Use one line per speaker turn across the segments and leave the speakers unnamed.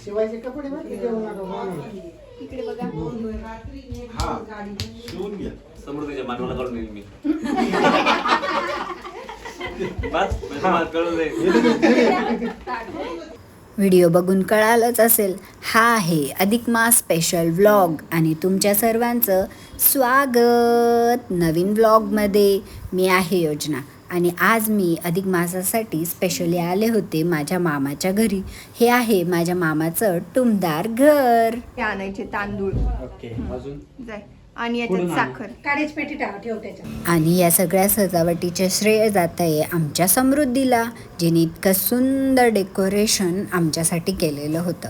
शिवायचे कपडे बघ किती होणार
इकडे बघा.
हा शिवून घ्या.
समृद्धीच्या मानवाला करून देईल मी. बस मला कळून जाईल.
व्हिडिओ बघून कळालंच असेल, हा आहे अधिक मास स्पेशल व्लॉग आणि तुमच्या सर्वांचं स्वागत नवीन व्लॉगमध्ये. मी आहे योजना आणि आज मी अधिक मासासाठी स्पेशली आले होते माझ्या मामाच्या घरी. हे आहे माझ्या मामाचं टुमदार घर.
हे आणायचे तांदूळ
ओके अजून
जाय आणि याच्यात साखर.
काढीच पेटी ठेव त्याच्यात.
आणि या सगळ्या सजावटीचे श्रेय जात आहे आमच्या समृद्धीला, जिने इतकं सुंदर डेकोरेशन आमच्यासाठी केलेलं होतं.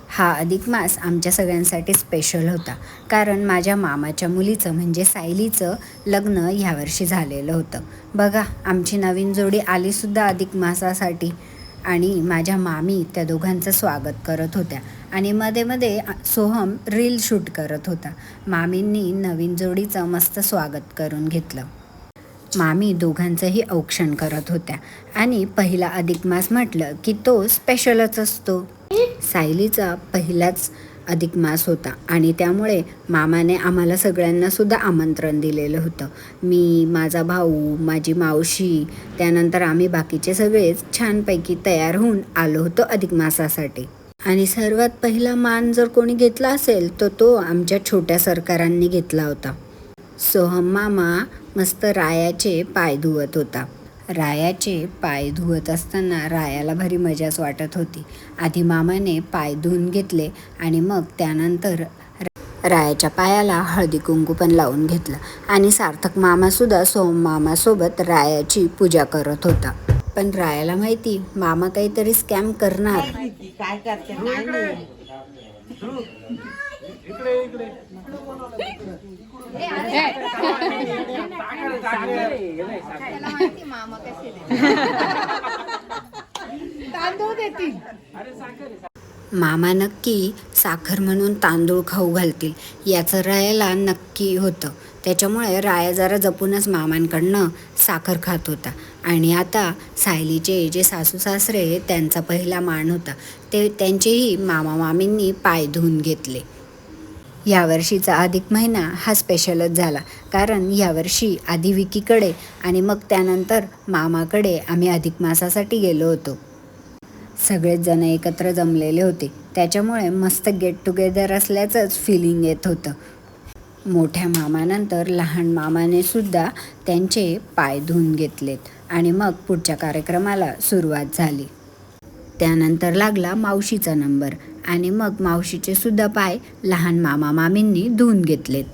हा अधिक मास आमच्या सगळ्यांसाठी स्पेशल होता, कारण माझ्या मामाच्या मुलीचं म्हणजे सायलीचं लग्न ह्यावर्षी झालेलं होतं. बघा, आमची नवीन जोडी आलीसुद्धा अधिक मासासाठी आणि माझ्या मामी त्या दोघांचं स्वागत करत होत्या आणि मध्ये मध्ये सोहम रील शूट करत होता. मामींनी नवीन जोडीचं मस्त स्वागत करून घेतलं. मामी दोघांचंही औक्षण करत होत्या आणि पहिला अधिक मास म्हटलं की तो स्पेशलच असतो. सायलीचा पहिलाच अधिक मास होता आणि त्यामुळे मामाने आम्हाला सगळ्यांना सुद्धा आमंत्रण दिलेलं होतं. मी, माझा भाऊ, माझी मावशी, त्यानंतर आम्ही बाकीचे सगळेच छानपैकी तयार होऊन आलो होतो अधिक मासासाठी. आणि सर्वात पहिला मान जर कोणी घेतला असेल तर तो आमच्या छोट्या सरकारांनी घेतला होता. सोहम मामा मस्त रायाचे पाय धुवत होता. रायाचे पाय धुवत असताना रायाला भारी मजाच वाटत होती. आधी मामाने पाय धुवून घेतले आणि मग त्यानंतर रायाच्या पायाला हळदी कुंकू पण लावून घेतलं आणि सार्थक मामासुद्धा सोहम मामासोबत रायाची पूजा करत होता. पण रायाला माहिती मामा काहीतरी स्कॅम करणार.
काय करते
त्याला माहिती मामा कसे तांदूळ देतील.
मामा नक्की साखर म्हणून तांदूळ खाऊ घालतील याचं रायाला नक्की होतं. त्याच्यामुळे राया जरा जपूनच मामांकडनं साखर खात होता. आणि आता सायलीचे जे सासू सासरे त्यांचा पहिला मान होता ते त्यांचेही मामा मामींनी पाय धुवून घेतले. यावर्षीचा अधिक महिना हा स्पेशलच झाला, कारण यावर्षी आधी विकीकडे आणि मग त्यानंतर मामाकडे आम्ही अधिक मासासाठी गेलो होतो. सगळेच जण एकत्र जमलेले होते, त्याच्यामुळे मस्त गेट टुगेदर असल्याचंच फिलिंग येत होतं. मोठ्या मामानंतर लहान मामाने सुद्धा त्यांचे पाय धुवून घेतलेत आणि मग पुढच्या कार्यक्रमाला सुरुवात झाली. त्यानंतर लागला मावशीचा नंबर आणि मग मावशीचे सुद्धा पाय लहान मामा मामींनी धुवून घेतलेत.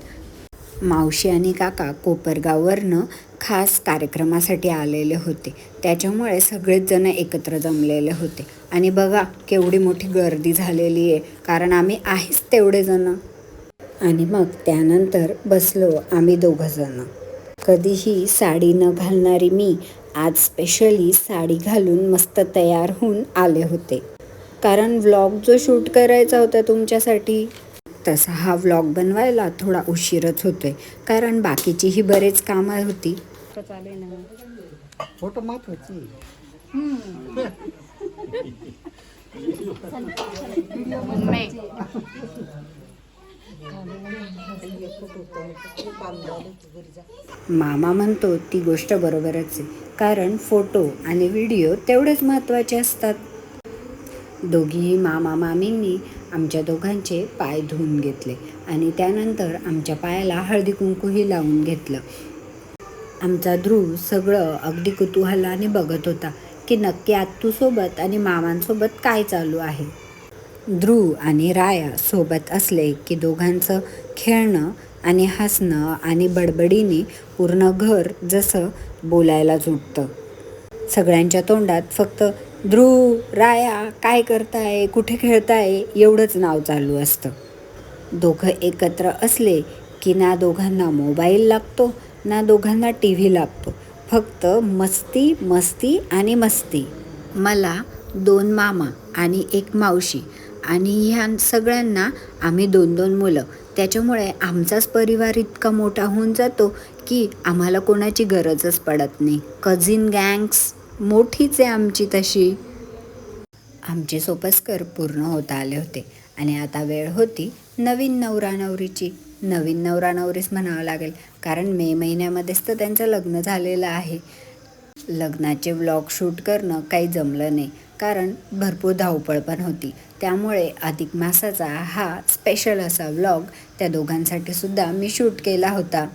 मावशी आणि काका कोपरगाववरनं खास कार्यक्रमासाठी आलेले होते, त्याच्यामुळे सगळेच जण एकत्र जमलेले होते. आणि बघा केवढी मोठी गर्दी झालेली आहे, कारण आम्ही आहेच तेवढे जण. आणि मग त्यानंतर बसलो आम्ही दोघंजणं. कधीही साडी न घालणारी मी आज स्पेशली साडी घालून मस्त तयार होऊन आले होते, कारण व्लॉग जो शूट करायचा होता तुमच्यासाठी तसा हा व्लॉग बनवायला थोडा उशीरच होतोय, कारण बाकीचीही बरेच कामं होती.
फोटो महत्वाची.
मामा म्हणतो ती गोष्ट बरोबरच आहे, कारण फोटो आणि व्हिडिओ तेवढेच महत्त्वाचे असतात. दोघीही मामा मामींनी आमच्या दोघांचे पाय धुवून घेतले आणि त्यानंतर आमच्या पायाला हळदी कुंकूही लावून घेतलं. आमचा ध्रुव सगळं अगदी कुतूहलाने बघत होता की नक्की आत्तूसोबत आणि मामांसोबत काय चालू आहे. ध्रुव आणि राया सोबत असले की दोघांचं खेळणं आणि हसणं आणि बडबडीने पूर्ण घर जसं बोलायला जुटतं. सगळ्यांच्या तोंडात फक्त ध्रुव, राया काय करताय, कुठे खेळताय एवढंच नाव चालू असतं. दोघं एकत्र असले की ना दोघांना मोबाईल लागतो ना दोघांना टी व्ही लागतो, फक्त मस्ती मस्ती आणि मस्ती. मला 2 मामा आणि 1 मावशी आणि ह्या सगळ्यांना आम्ही 2-2 मुलं, त्याच्यामुळे आमचाच परिवार इतका मोठा होऊन जातो की आम्हाला कोणाची गरजच पडत नाही. कझिन गँग्स मोठीच आहे आमची तशी. आमचे सोपस्कर पूर्ण होता आले होते आणि आता वेळ होती नवीन नवरा नवरीची. नवीन नवरा नवरीच म्हणावं लागेल, कारण मे महिन्यामध्येच तर त्यांचं लग्न झालेलं आहे. लग्नाचे व्लॉग शूट करणं काही जमलं नाही, कारण भरपूर धावपळ पण होती. त्यामुळे अधिक मासाचा हा स्पेशल असा व्लॉग त्या दोघांसाठी सुद्धा मी शूट केला होता.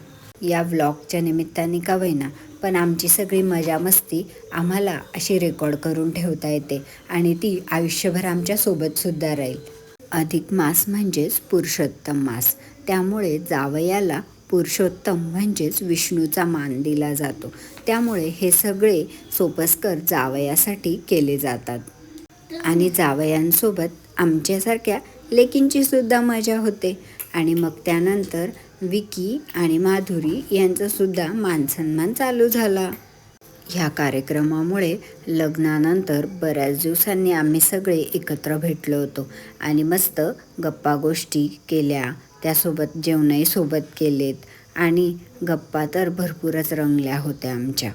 या व्लॉगच्या निमित्ताने का होईना, पण आमची सगळी मजा मस्ती आम्हाला अशी रेकॉर्ड करून ठेवता येते आणि ती आयुष्यभर आमच्यासोबतसुद्धा राहील. अधिक मास म्हणजेच पुरुषोत्तम मास, त्यामुळे जावयाला पुरुषोत्तम म्हणजेच विष्णूचा मान दिला जातो. त्यामुळे हे सगळे सोपस्कर जावयासाठी केले जातात आणि जावयांसोबत आमच्यासारख्या लेकींची सुद्धा मजा होते. आणि मग त्यानंतर विकी आणि माधुरी यांचासुद्धा मानसन्मान चालू झाला. ह्या कार्यक्रमामुळे लग्नानंतर बऱ्याच दिवसांनी आम्ही सगळे एकत्र भेटलो होतो आणि मस्त गप्पा गोष्टी केल्या, त्यासोबत जेवणही सोबत केलेत आणि गप्पा तर भरपूरच रंगल्या होत्या आमच्या.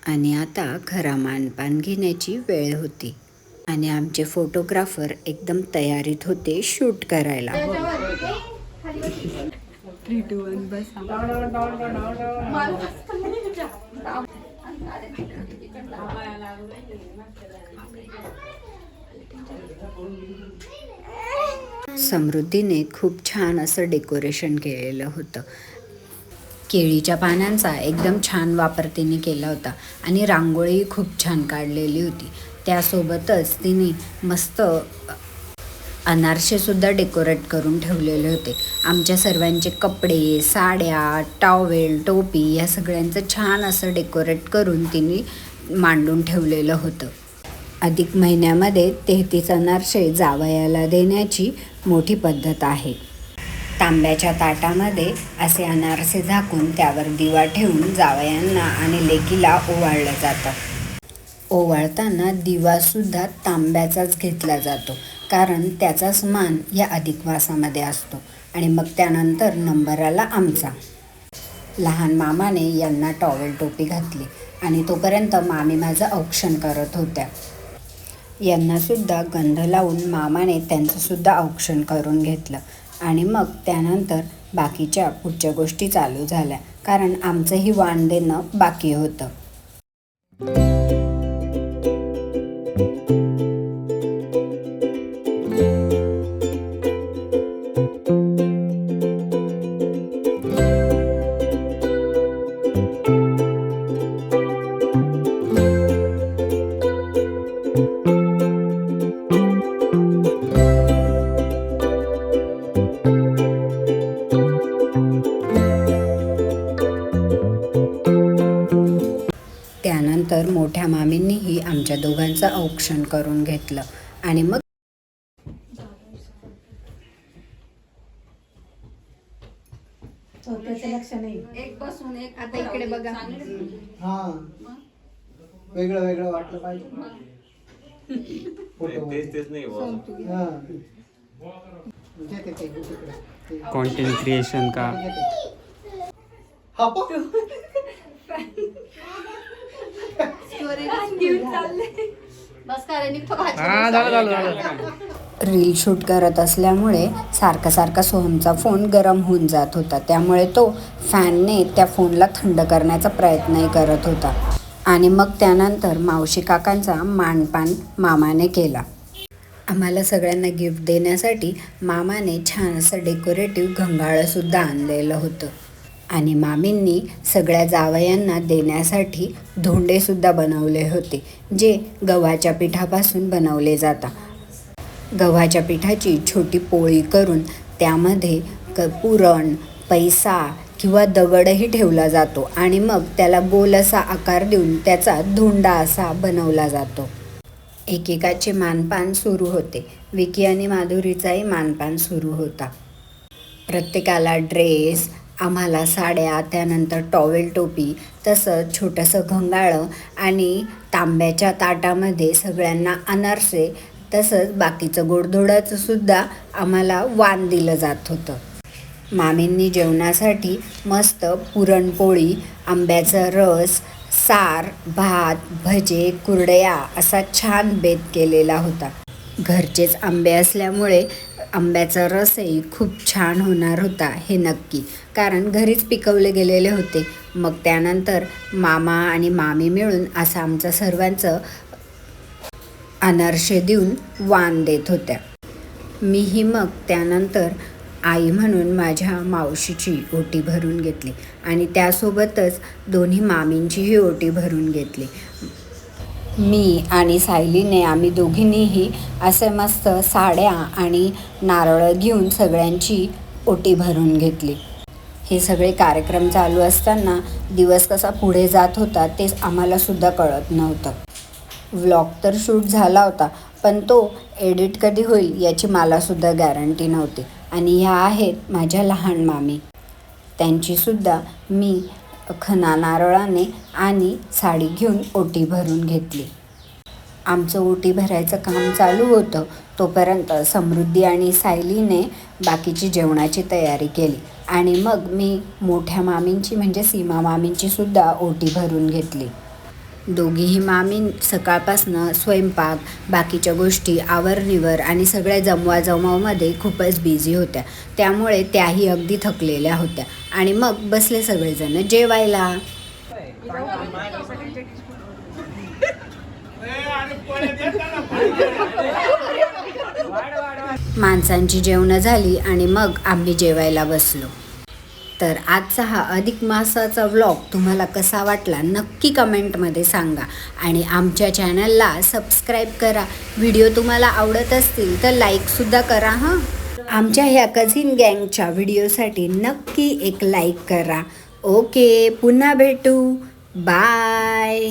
आणि आता खरा मानपान घेण्याची वेळ होती आणि आमचे फोटोग्राफर एकदम तयारीत होते शूट करायला.
3, 2, 1 बस.
समृद्धीने खूप छान असं डेकोरेशन केलेलं होतं. केळीच्या पानांचा एकदम छान वापर तिने केला होता आणि रांगोळी खूप छान काढलेली होती. त्यासोबतच तिने मस्त अनारसेसुद्धा डेकोरेट करून ठेवलेले होते. आमच्या सर्वांचे कपडे, साड्या, टॉवेल, टोपी या सगळ्यांचं छान असं डेकोरेट करून तिने मांडून ठेवलेलं होतं. अधिक महिन्यामध्ये 33 अनारसे जावयाला देण्याची मोठी पद्धत आहे. तांब्याच्या ताटामध्ये असे अनारसे झाकून त्यावर दिवा ठेवून जावयांना आणि लेकीला ओवाळलं जातं. ओवाळताना दिवासुद्धा तांब्याचाच घेतला जातो, कारण त्याचाच मान या अधिक मासामध्ये असतो. आणि मग त्यानंतर नंबराला आमचा. लहान मामाने यांना टॉवेल टोपी घातली आणि तोपर्यंत मामी माझं औक्षण करत होत्या. यांनासुद्धा गंध लावून मामाने त्यांचंसुद्धा औक्षण करून घेतलं आणि मग त्यानंतर बाकीच्या पुढच्या गोष्टी चालू झाल्या, कारण आमचंही वाण देणं बाकी होतं. त्यानंतर मोठ्या मामींनीही आमच्या दोघांचं औक्षण करून घेतलं आणि मग
त्याचं लक्ष नाही.
एक बसून एक आता इकडे बघा.
हा, वेगळं वेगळं वाटलं पाहिजे.
तेच नाही बुवा.
हा. घेते ते तिकडे.
कंटेंट क्रिएशन का
हा पो.
रील शूट करत असल्यामुळे सारखा सोहमचा फोन गरम होऊन जात होता. त्यामुळे तो फॅनने त्या फोनला थंड करण्याचा प्रयत्नही करत होता. आणि मग त्यानंतर मावशी काकांचा मानपान मामाने केला. आम्हाला सगळ्यांना गिफ्ट देण्यासाठी मामाने छान असं डेकोरेटिव्ह घंगाळंसुद्धा आणलेलं होतं आणि मामींनी सगळ्या जावयांना देण्यासाठी धोंडेसुद्धा बनवले होते, जे गव्हाच्या पिठापासून बनवले जातात. गव्हाच्या पिठाची छोटी पोळी करून त्यामध्ये पुरण, पैसा किंवा दगडही ठेवला जातो आणि मग त्याला गोल असा आकार देऊन त्याचा धोंडा असा बनवला जातो. एकेकाचे मानपान सुरू होते. विकी आणि माधुरीचाही मानपान सुरू होता. प्रत्येकाला ड्रेस, आम्हाला साड्या, त्यानंतर टॉवेल टोपी, तसंच छोटंसं घंगाळं आणि तांब्याच्या ताटामध्ये सगळ्यांना अनारसे, तसंच बाकीचं गोडधोडाचं सुद्धा आम्हाला वाण दिलं जात होतं. मामींनी जेवणासाठी मस्त पुरणपोळी, आंब्याचा रस, सार, भात, भजे, कुरडया असा छान बेत केलेला होता. घरचेच आंबे असल्यामुळे आंब्याचा रसही खूप छान होणार होता हे नक्की, कारण घरीच पिकवले गेलेले होते. मग त्यानंतर मामा आणि मामी मिळून असं आमचं सर्वांचं अनारसे देऊन वाण देत होत्या. मीही मग त्यानंतर आई म्हणून माझ्या मावशीची ओटी भरून घेतली आणि त्यासोबतच दोन्ही मामींचीही ओटी भरून घेतली. मी आणि सायलीने आम्ही दोघींनीही असे मस्त साड्या आणि नारळ घेऊन सगळ्यांची ओटी भरून घेतली. हे सगळे कार्यक्रम चालू असताना दिवस कसा पुढे जात होता ते आम्हालासुद्धा कळत नव्हतं. व्लॉग तर शूट झाला होता, पण तो एडिट कधी होईल याची मलासुद्धा गॅरंटी नव्हती. आणि ह्या आहेत माझ्या लहान मामी, त्यांचीसुद्धा मी खणा नारळाने आणि साडी घेऊन ओटी भरून घेतली. आमचं ओटी भरायचं काम चालू होतं तोपर्यंत समृद्धी आणि सायलीने बाकीची जेवणाची तयारी केली आणि मग मी मोठ्या मामींची म्हणजे सीमा मामींची सुद्धा ओटी भरून घेतली. दोघीही मामी सकाळपासनं स्वयंपाक, बाकीच्या गोष्टी, आवरनिवर आणि सगळ्या जमवाजमवामध्ये खूपच बिझी होत्या. त्यामुळे त्याही अगदी थकलेल्या होत्या आणि मग बसले सगळेजण जेवायला. माणसांची जेवणं झाली आणि मग आम्ही जेवायला बसलो. तर आजचा हा अधिक मासाचा व्लॉग तुम्हाला कसा वाटला नक्की कमेंटमध्ये सांगा आणि आमच्या चॅनलला सबस्क्राईब करा. व्हिडिओ तुम्हाला आवडत असतील तर लाईकसुद्धा करा हां. आमच्या ह्या कझिन गँगच्या व्हिडिओसाठी नक्की एक लाईक करा. ओके, पुन्हा भेटू. बाय.